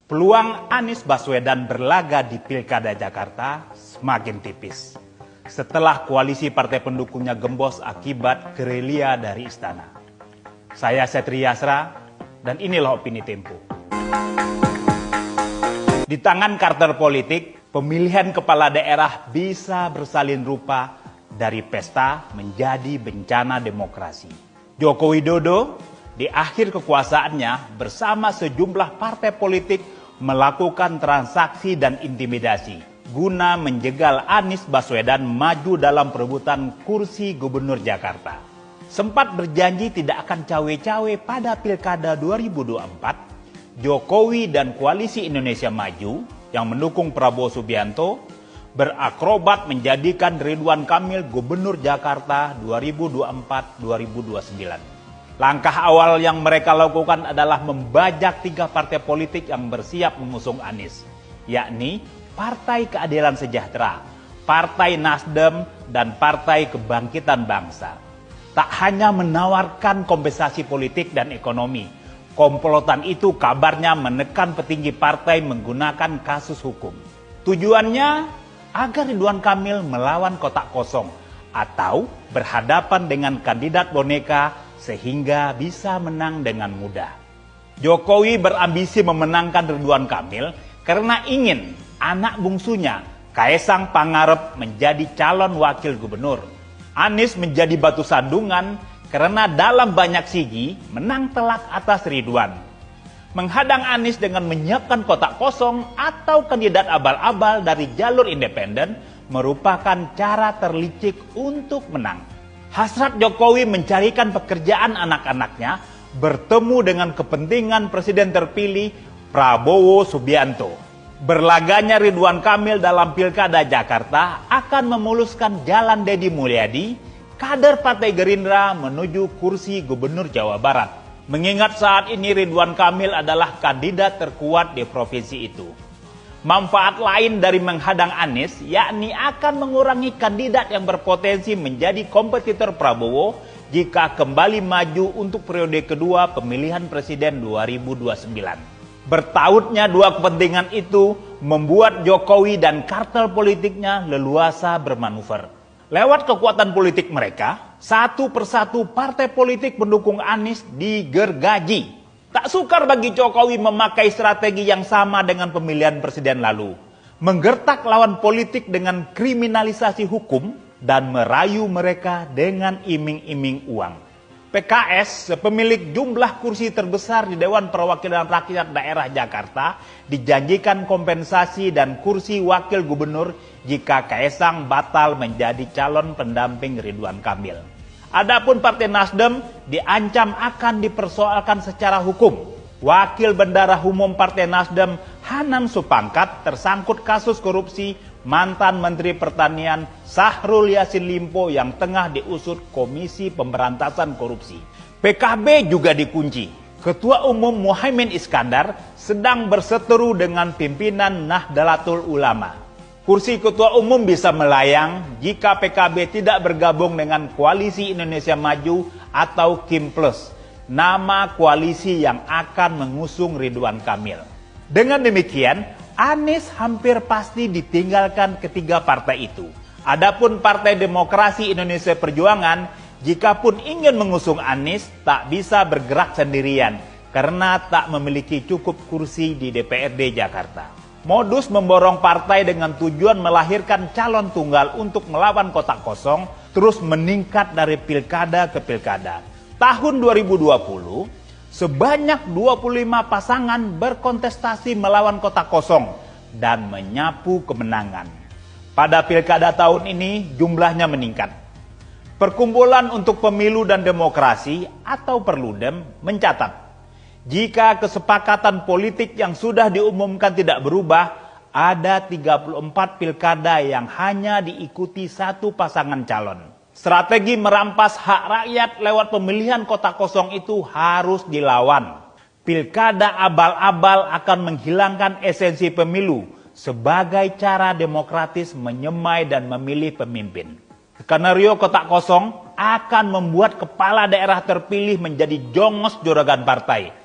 Peluang Anies Baswedan berlaga di Pilkada Jakarta semakin tipis setelah koalisi partai pendukungnya gembos akibat gerilya dari istana. Saya Setri Yasra dan inilah Opini Tempo. Di tangan kartel politik, pemilihan kepala daerah bisa bersalin rupa dari pesta menjadi bencana demokrasi. Joko Widodo di akhir kekuasaannya bersama sejumlah partai politik melakukan transaksi dan intimidasi guna menjegal Anies Baswedan maju dalam perebutan kursi gubernur Jakarta. Sempat berjanji tidak akan cawe-cawe pada Pilkada 2024, Jokowi dan Koalisi Indonesia Maju yang mendukung Prabowo Subianto berakrobat menjadikan Ridwan Kamil gubernur Jakarta 2024-2029. Langkah awal yang mereka lakukan adalah membajak 3 partai politik yang bersiap mengusung Anies, yakni Partai Keadilan Sejahtera, Partai Nasdem, dan Partai Kebangkitan Bangsa. Tak hanya menawarkan kompensasi politik dan ekonomi, komplotan itu kabarnya menekan petinggi partai menggunakan kasus hukum. Tujuannya agar Ridwan Kamil melawan kotak kosong atau berhadapan dengan kandidat boneka sehingga bisa menang dengan mudah. Jokowi berambisi memenangkan Ridwan Kamil karena ingin anak bungsunya Kaesang Pangarep menjadi calon wakil gubernur. Anies menjadi batu sandungan karena dalam banyak sigi menang telak atas Ridwan. Menghadang Anies dengan menyiapkan kotak kosong atau kandidat abal-abal dari jalur independen merupakan cara terlicik untuk menang. Hasrat Jokowi mencarikan pekerjaan anak-anaknya bertemu dengan kepentingan Presiden terpilih Prabowo Subianto. Berlaganya Ridwan Kamil dalam Pilkada Jakarta akan memuluskan jalan Deddy Mulyadi, kader Partai Gerindra menuju kursi Gubernur Jawa Barat. Mengingat saat ini Ridwan Kamil adalah kandidat terkuat di provinsi itu. Manfaat lain dari menghadang Anies yakni akan mengurangi kandidat yang berpotensi menjadi kompetitor Prabowo jika kembali maju untuk periode kedua pemilihan presiden 2029. Bertautnya dua kepentingan itu membuat Jokowi dan kartel politiknya leluasa bermanuver. Lewat kekuatan politik mereka, satu persatu partai politik pendukung Anies digergaji. Tak sukar bagi Jokowi memakai strategi yang sama dengan pemilihan presiden lalu. Menggertak lawan politik dengan kriminalisasi hukum dan merayu mereka dengan iming-iming uang. PKS, sepemilik jumlah kursi terbesar di Dewan Perwakilan Rakyat Daerah Jakarta, dijanjikan kompensasi dan kursi wakil gubernur jika Kaesang batal menjadi calon pendamping Ridwan Kamil. Adapun Partai Nasdem diancam akan dipersoalkan secara hukum. Wakil Bendahara Umum Partai Nasdem Hanam Supangkat tersangkut kasus korupsi mantan Menteri Pertanian Syahrul Yassin Limpo yang tengah diusut Komisi Pemberantasan Korupsi. PKB juga dikunci. Ketua Umum Muhaimin Iskandar sedang berseteru dengan pimpinan Nahdlatul Ulama. Kursi ketua umum bisa melayang jika PKB tidak bergabung dengan Koalisi Indonesia Maju atau KIM Plus, nama koalisi yang akan mengusung Ridwan Kamil. Dengan demikian, Anies hampir pasti ditinggalkan ketiga partai itu. Adapun Partai Demokrasi Indonesia Perjuangan, jikapun ingin mengusung Anies, tak bisa bergerak sendirian karena tak memiliki cukup kursi di DPRD Jakarta. Modus memborong partai dengan tujuan melahirkan calon tunggal untuk melawan kotak kosong terus meningkat dari pilkada ke pilkada. Tahun 2020, sebanyak 25 pasangan berkontestasi melawan kotak kosong dan menyapu kemenangan. Pada pilkada tahun ini jumlahnya meningkat. Perkumpulan untuk Pemilu dan Demokrasi atau Perludem mencatat, jika kesepakatan politik yang sudah diumumkan tidak berubah, ada 34 pilkada yang hanya diikuti satu pasangan calon. Strategi merampas hak rakyat lewat pemilihan kotak kosong itu harus dilawan. Pilkada abal-abal akan menghilangkan esensi pemilu sebagai cara demokratis menyemai dan memilih pemimpin. Skenario kotak kosong akan membuat kepala daerah terpilih menjadi jongos juragan partai,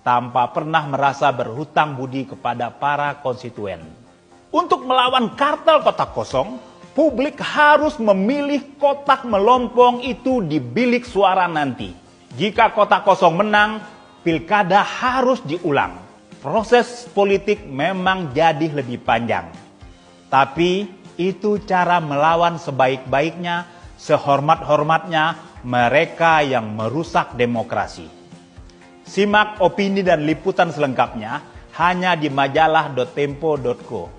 tanpa pernah merasa berhutang budi kepada para konstituen. Untuk melawan kartel kotak kosong, publik harus memilih kotak melompong itu di bilik suara nanti. Jika kotak kosong menang, pilkada harus diulang. Proses politik memang jadi lebih panjang. Tapi itu cara melawan sebaik-baiknya, sehormat-hormatnya mereka yang merusak demokrasi. Simak opini dan liputan selengkapnya hanya di majalah.tempo.co.